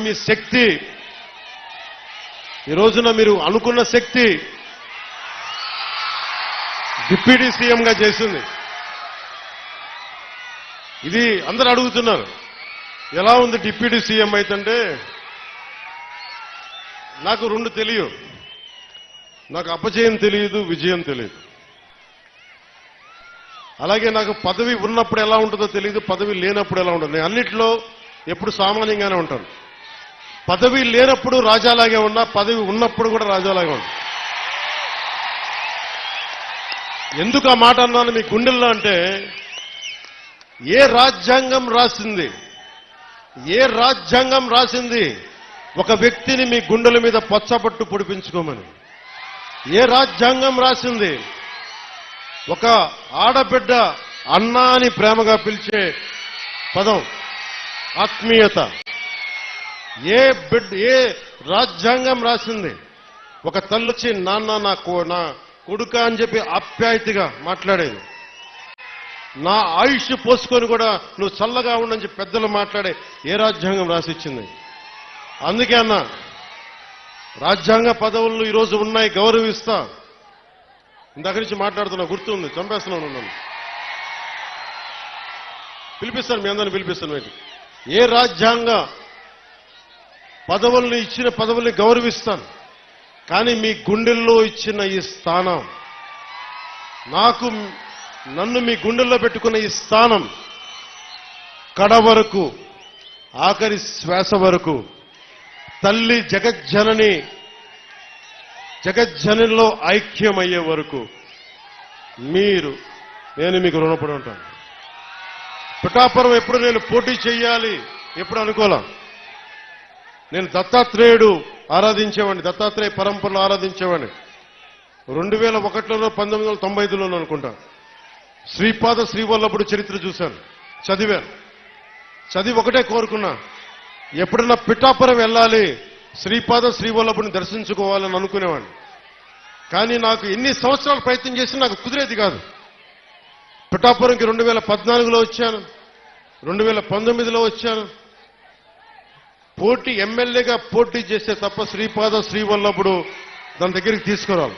మీ శక్తి ఈ రోజున మీరు అనుకున్న శక్తి డిప్యూటీ సీఎంగా చేసింది. ఇది అందరూ అడుగుతున్నారు, ఎలా ఉంది డిప్యూటీ సీఎం అయితే? నాకు రెండు తెలియదు. నాకు అపజయం తెలియదు, విజయం తెలియదు. అలాగే నాకు పదవి ఉన్నప్పుడు ఎలా ఉంటుందో తెలియదు, పదవి లేనప్పుడు ఎలా ఉంటుంది. నేను అన్నిట్లో ఎప్పుడు సామాన్యంగానే ఉంటాను. పదవి లేనప్పుడు రాజాలాగే ఉన్నా, పదవి ఉన్నప్పుడు కూడా రాజాలాగే ఉన్నా. ఎందుకు ఆ మాట అన్నాను మీ గుండెల్లో అంటే, ఏ రాజ్యాంగం రాసింది, ఏ రాజ్యాంగం రాసింది ఒక వ్యక్తిని మీ గుండెల మీద పచ్చబట్టు పొడిపించుకోమని? ఏ రాజ్యాంగం రాసింది ఒక ఆడబిడ్డ అన్నా అని ప్రేమగా పిలిచే పదం ఆత్మీయత? ఏ రాజ్యాంగం రాసింది ఒక తల్లొచ్చి నాన్న నా కొడుక అని చెప్పి ఆప్యాయతగా మాట్లాడేది? నా ఆయుష్ పోసుకొని కూడా నువ్వు చల్లగా ఉండని చెప్పి పెద్దలు మాట్లాడే ఏ రాజ్యాంగం రాసిచ్చింది? అందుకే అన్న, రాజ్యాంగ పదవులు ఈరోజు ఉన్నాయి, గౌరవిస్తా. ఇందాక నుంచి మాట్లాడుతున్నా, గుర్తుంది, చంపేస్తున్నాను నన్ను. పిలిపిస్తాను, మీ అందరిని పిలిపిస్తాను. ఏ రాజ్యాంగ పదవుల్ని ఇచ్చిన పదవుల్ని గౌరవిస్తాను, కానీ మీ గుండెల్లో ఇచ్చిన ఈ స్థానం, నన్ను మీ గుండెల్లో పెట్టుకున్న ఈ స్థానం కడ వరకు, ఆఖరి శ్వాస వరకు, తల్లి జగజ్జననిలో ఐక్యమయ్యే వరకు నేను మీకు రుణపడి ఉంటాను. పిఠాపురం ఎప్పుడు నేను పోటీ చేయాలి ఎప్పుడు అనుకోలే. నేను దత్తాత్రేయుడు ఆరాధించేవాడిని, దత్తాత్రేయ పరంపరలో ఆరాధించేవాడిని. 2001లో 1995లోనూ అనుకుంటా శ్రీపాద శ్రీవల్లభుడు చరిత్ర చూశాను, చదివి ఒకటే కోరుకున్నా, ఎప్పుడన్నా పిఠాపురం వెళ్ళాలి, శ్రీపాద శ్రీవల్లభుని దర్శించుకోవాలని అనుకునేవాడిని. కానీ నాకు ఎన్ని సంవత్సరాలు ప్రయత్నం చేసినా నాకు కుదిరేది కాదు. పిఠాపురంకి 2014లో వచ్చాను, 2019లో వచ్చాను. ఎమ్మెల్యేగా పోటీ చేస్తే తప్ప శ్రీపాద శ్రీవల్లభుడు దాని దగ్గరికి తీసుకురాలి.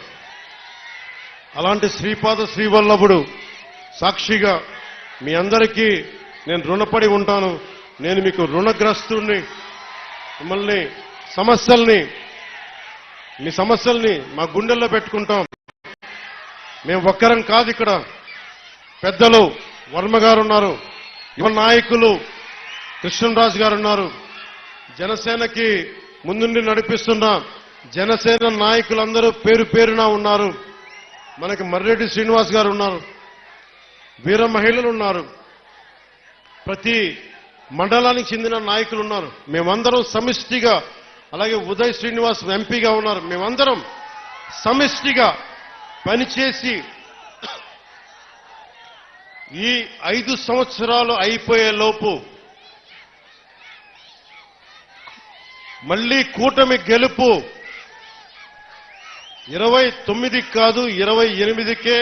అలాంటి శ్రీపాద శ్రీవల్లభుడు సాక్షిగా మీ అందరికీ నేను రుణపడి ఉంటాను. నేను మీకు రుణగ్రస్తుడిని. మిమ్మల్ని మీ సమస్యల్ని మా గుండెల్లో పెట్టుకుంటాం. మేము ఒక్కరం కాదు, ఇక్కడ పెద్దలు వర్మ గారు ఉన్నారు, యువ నాయకులు కృష్ణరాజు గారు ఉన్నారు, జనసేనకి ముందుండి నడిపిస్తున్న జనసేన నాయకులందరూ పేరు పేరున ఉన్నారు. మనకి మర్రెడ్డి శ్రీనివాస్ గారు ఉన్నారు, వీర మహిళలు ఉన్నారు, ప్రతి మండలానికి చెందిన నాయకులు ఉన్నారు. మేమందరం సమిష్టిగా, అలాగే ఉదయ్ శ్రీనివాస్ ఎంపీగా ఉన్నారు. మేమందరం సమిష్టిగా పనిచేసి ఈ 5 సంవత్సరాలు అయిపోయే లోపు మళ్లీ కూటమి గెలుపు 29 కాదు 28కే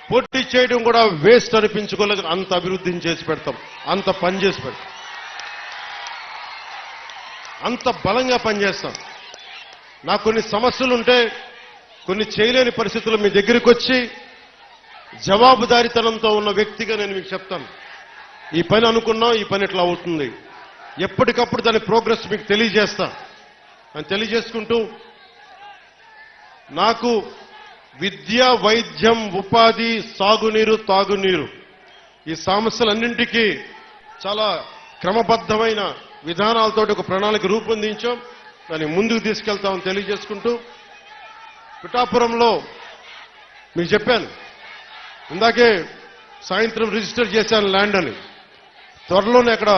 పోటీ చేయడం కూడా వేస్ట్ అనిపించుకోలేదు. అంత అభివృద్ధిని చేసి పెడతాం, అంత పని చేసి పెడతాం, అంత బలంగా పనిచేస్తాం. నాకు కొన్ని సమస్యలుంటే, కొన్ని చేయలేని పరిస్థితులు మీ దగ్గరికి వచ్చి జవాబుదారీతనంతో ఉన్న వ్యక్తిగా నేను మీకు చెప్తాను, ఈ పని అనుకున్నాం, ఈ పని ఇట్లా అవుతుంది, ఎప్పటికప్పుడు దాని ప్రోగ్రెస్ మీకు తెలియజేస్తా అని తెలియజేసుకుంటూ, నాకు విద్య, వైద్యం, ఉపాధి, సాగునీరు, తాగునీరు ఈ సమస్యలన్నింటికీ చాలా క్రమబద్ధమైన విధానాలతో ఒక ప్రణాళిక రూపొందించాం, దాన్ని ముందుకు తీసుకెళ్తామని తెలియజేసుకుంటూ, పిఠాపురంలో మీకు చెప్పాను ఇందాకే, సాయంత్రం రిజిస్టర్ చేశాను ల్యాండ్ అని. త్వరలోనే అక్కడ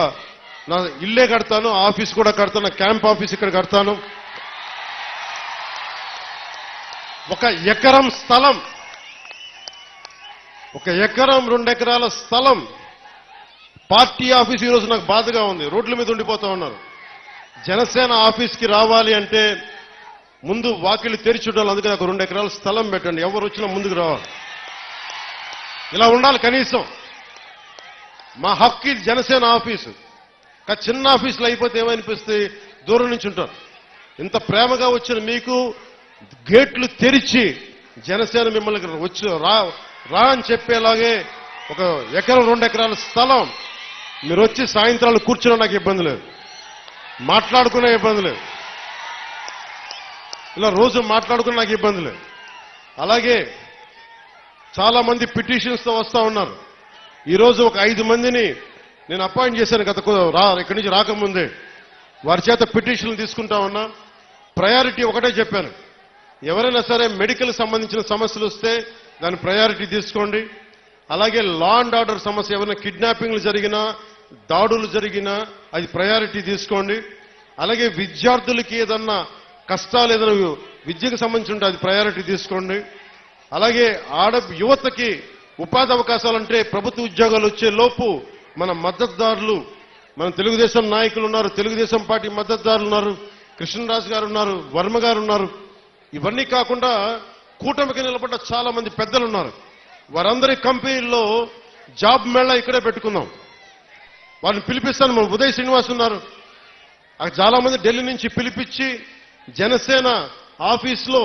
నా ఇల్లే కడతాను, ఆఫీస్ కూడా కడతాను, క్యాంప్ ఆఫీస్ ఇక్కడ కడతాను. 1 ఎకరం స్థలం, 1 ఎకరం 2 ఎకరాల స్థలం పార్టీ ఆఫీస్. ఈరోజు నాకు బాధగా ఉంది, రోడ్ల మీద ఉండిపోతా ఉన్నారు. జనసేన ఆఫీస్కి రావాలి అంటే ముందు వాకిలి తెరిచి ఉండాలి. అందుకే నాకు 2 ఎకరాల స్థలం పెట్టండి, ఎవరు వచ్చినా ముందుకు రావాలి. ఇలా ఉండాలి కనీసం. మా హక్కు ఇది జనసేన ఆఫీసు. చిన్న ఆఫీసులు అయిపోతే ఏమనిపిస్తుంది, దూరం నుంచి ఉంటారు. ఇంత ప్రేమగా వచ్చిన మీకు గేట్లు తెరిచి జనసేన మిమ్మల్ని వచ్చి రా అని చెప్పేలాగే 1 ఎకరం 2 ఎకరాల స్థలం మీరు వచ్చి సాయంత్రాలు కూర్చున్నా నాకు ఇబ్బంది లేదు, మాట్లాడుకునే ఇబ్బంది లేదు, ఇలా రోజు మాట్లాడుకునే నాకు ఇబ్బంది లేదు. అలాగే చాలా మంది పిటిషన్స్తో వస్తా ఉన్నారు. ఈరోజు ఒక 5 మందిని నేను అపాయింట్ చేశాను ఇక్కడి నుంచి రాకముందే. వారి చేత పిటిషన్లు తీసుకుంటా ఉన్నా. ప్రయారిటీ ఒకటే చెప్పాను, ఎవరైనా సరే మెడికల్ సంబంధించిన సమస్యలు వస్తే దాని ప్రయారిటీ తీసుకోండి. అలాగే లా అండ్ ఆర్డర్ సమస్య, ఏమైనా కిడ్నాపింగ్లు జరిగినా దాడులు జరిగినా అది ప్రయారిటీ తీసుకోండి. అలాగే విద్యార్థులకి ఏదన్నా కష్టాలు ఏదైనా విద్యకు సంబంధించి ఉంటే అది ప్రయారిటీ తీసుకోండి. అలాగే యువతకి ఉపాధి అవకాశాలంటే ప్రభుత్వ ఉద్యోగాలు వచ్చే లోపు మన మద్దతుదారులు, మన తెలుగుదేశం నాయకులు ఉన్నారు, తెలుగుదేశం పార్టీ మద్దతుదారులు ఉన్నారు, కృష్ణరాజు గారు ఉన్నారు, వర్మ గారు ఉన్నారు. ఇవన్నీ కాకుండా కూటమికి నిలబడ్డ చాలా మంది పెద్దలు ఉన్నారు. వారందరి కంపెనీల్లో జాబ్ మేళా ఇక్కడే పెట్టుకుందాం. వారిని పిలిపిస్తాను. మన ఉదయ్ శ్రీనివాస్ ఉన్నారు. చాలా మంది ఢిల్లీ నుంచి పిలిపించి జనసేన ఆఫీస్లో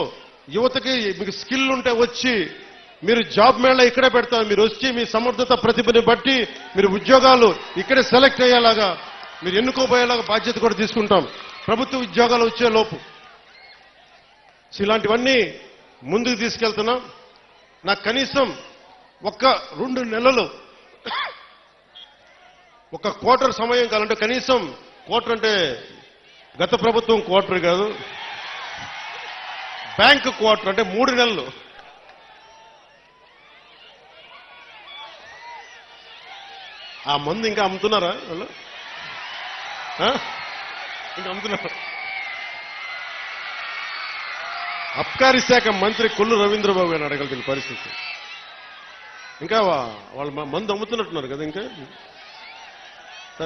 యువతకి మీకు స్కిల్ ఉంటే వచ్చి మీరు జాబ్ మేళా ఇక్కడే పెడతారు. మీరు వచ్చి మీ సమర్థత ప్రతిభని బట్టి మీరు ఉద్యోగాలు ఇక్కడే సెలెక్ట్ అయ్యేలాగా, మీరు ఎన్నుకోబోయేలాగా బాధ్యత కూడా తీసుకుంటాం ప్రభుత్వ ఉద్యోగాలు వచ్చే లోపు. ఇలాంటివన్నీ ముందుకు తీసుకెళ్తున్నాం. నాకు కనీసం 1-2 నెలలు, 1 క్వార్టర్ సమయం కావాలంటే, కనీసం క్వార్టర్ అంటే గత ప్రభుత్వం క్వార్టర్ కాదు, బ్యాంక్ క్వార్టర్ అంటే 3 నెలలు. ఆ మందు ఇంకా అమ్ముతున్నారా వాళ్ళు? ఇంకా అమ్ముతున్నారు. అబ్కారీ శాఖ మంత్రి కొల్లు రవీంద్రబాబు గారిని అడగలిగిన పరిస్థితి. ఇంకా వాళ్ళు మందు అమ్ముతున్నట్టున్నారు కదా. ఇంకా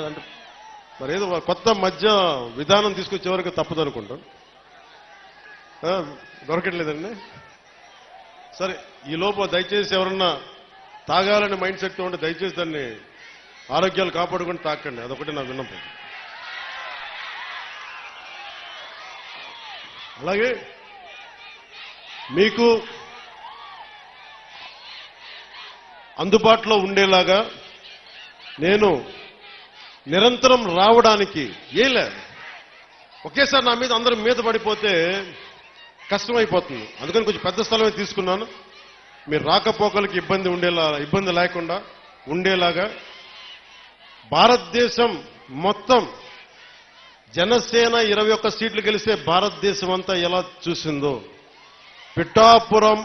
అంటే మరి ఏదో కొత్త మధ్య విధానం తీసుకొచ్చే వరకు తప్పదు అనుకుంటాం. దొరకట్లేదండి. సరే, ఈ లోపు దయచేసి ఎవరన్నా తాగాలని మైండ్ సెట్తో ఉంటే దయచేసి దాన్ని ఆరోగ్యాలు కాపాడుకొని తాకండి. అదొకటి నా విన్నపం. అలాగే మీకు అందుబాటులో ఉండేలాగా నేను నిరంతరం రావడానికి లేదు. ఒకేసారి నా మీద అందరం మీద పడిపోతే కష్టమైపోతుంది. అందుకని కొంచెం పెద్ద స్థలమే తీసుకున్నాను. మీరు రాకపోకలకి ఇబ్బంది లేకుండా ఉండేలాగా భారతదేశం మొత్తం జనసేన 21 సీట్లు గెలిస్తే భారతదేశం అంతా ఎలా చూసిందో పిఠాపురం